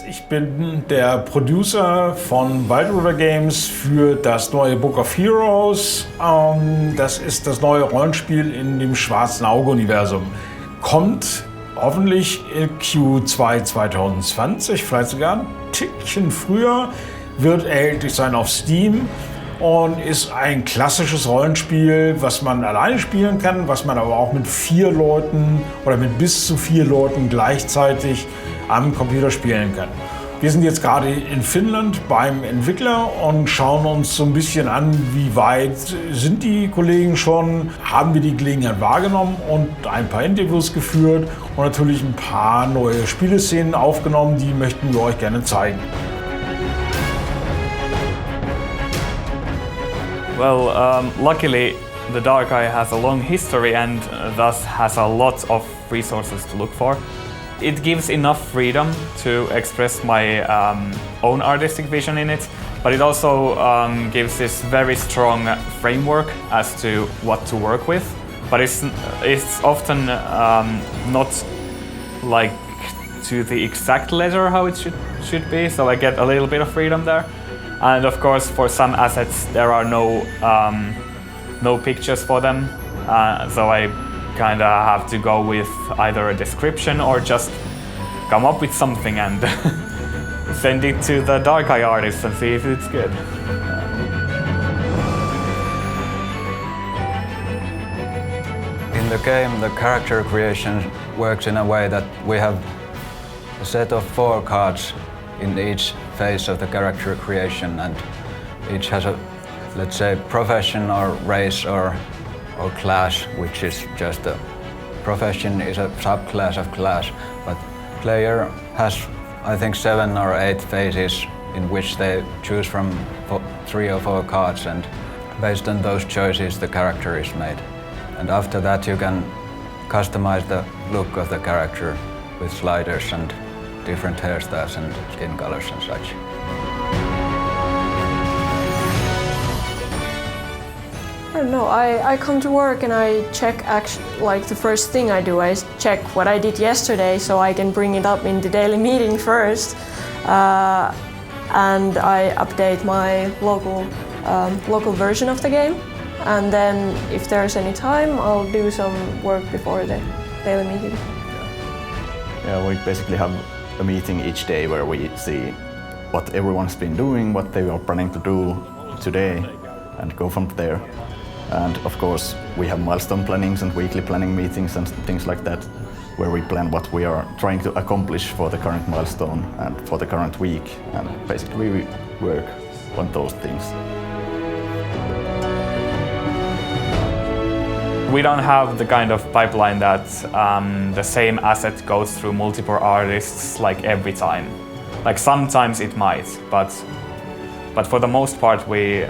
Ich bin der Producer von Wild River Games für das neue Book of Heroes. Das ist das neue Rollenspiel in dem Schwarzen Auge-Universum. Kommt hoffentlich in Q2 2020, vielleicht sogar ein Tickchen früher, wird erhältlich sein auf Steam und ist ein klassisches Rollenspiel, was man alleine spielen kann, was man aber auch mit 4 Leuten oder mit bis zu 4 Leuten gleichzeitig am Computer spielen kann. Wir sind jetzt gerade in Finnland beim Entwickler und schauen uns so ein bisschen an, wie weit sind die Kollegen schon, haben wir die Gelegenheit wahrgenommen und ein paar Interviews geführt und natürlich ein paar neue Spieleszenen aufgenommen, die möchten wir euch gerne zeigen. Well, luckily the Dark Eye has a long history and thus has a lot of resources to look for. It gives enough freedom to express my own artistic vision in it, but it also gives this very strong framework as to what to work with. But it's often not like to the exact letter how it should be, so I get a little bit of freedom there. And of course, for some assets there are no pictures for them, so I kind of have to go with either a description or just come up with something and send it to the Dark Eye artist and see if it's good. In the game, the character creation works in a way that we have a set of 4 cards in each phase of the character creation, and each has a, let's say, profession or race or class, which is just a profession is a subclass of class, but player has, I think, 7 or 8 phases in which they choose from 3 or 4 cards, and based on those choices the character is made. And after that you can customize the look of the character with sliders and different hairstyles and skin colors and such. I don't know, I come to work and I check, like the first thing I do, I check what I did yesterday so I can bring it up in the daily meeting first. And I update my local version of the game. And then if there's any time, I'll do some work before the daily meeting. Yeah, we basically have a meeting each day where we see what everyone's been doing, what they are planning to do today, and go from there. And of course, we have milestone plannings and weekly planning meetings and things like that, where we plan what we are trying to accomplish for the current milestone and for the current week. And basically we work on those things. We don't have the kind of pipeline that the same asset goes through multiple artists like every time. Like sometimes it might, but for the most part we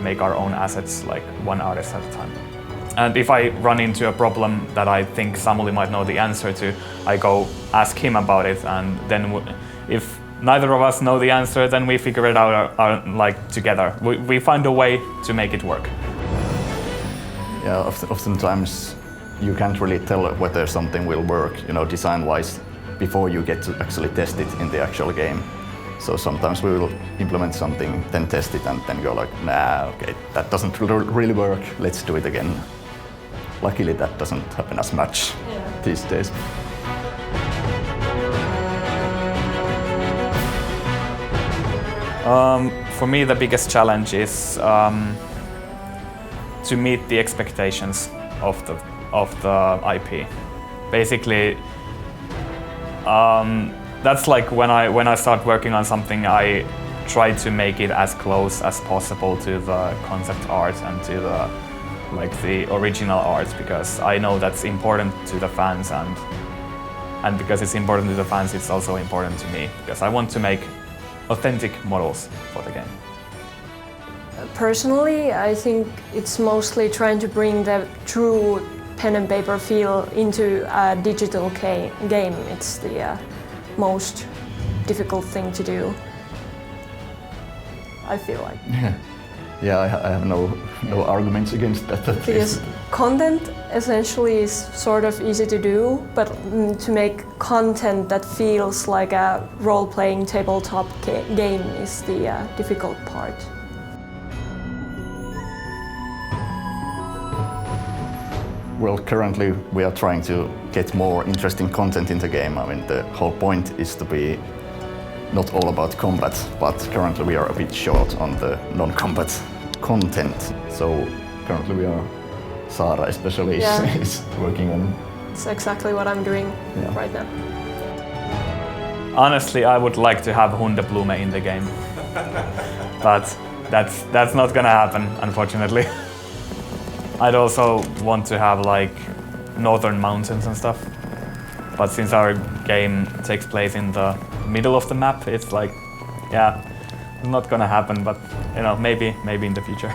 make our own assets like one artist at a time. And if I run into a problem that I think Samuli might know the answer to, I go ask him about it, and then if neither of us know the answer, then we figure it out like together. We find a way to make it work. Yeah, oftentimes you can't really tell whether something will work, design-wise, before you get to actually test it in the actual game. So sometimes we will implement something, then test it, and then go like, nah, okay, that doesn't really work, let's do it again. Luckily that doesn't happen as much these days. For me the biggest challenge is to meet the expectations of the IP. Basically, that's like when I start working on something, I try to make it as close as possible to the concept art and to the original art, because I know that's important to the fans, and because it's important to the fans, it's also important to me, because I want to make authentic models for the game. Personally, I think it's mostly trying to bring the true pen and paper feel into a digital game. It's the most difficult thing to do, I feel like. Yeah, I have no arguments against that. Because content essentially is sort of easy to do, but to make content that feels like a role-playing tabletop game is the difficult part. Well, currently we are trying to get more interesting content in the game. I mean, the whole point is to be not all about combat, but currently we are a bit short on the non-combat content. So currently we are, Sara especially is working on. It's exactly what I'm doing right now. Honestly, I would like to have Hundeblume in the game, but that's not gonna happen, unfortunately. I'd also want to have like northern mountains and stuff, but since our game takes place in the middle of the map, it's like, yeah, it's not gonna happen, but you know, maybe in the future.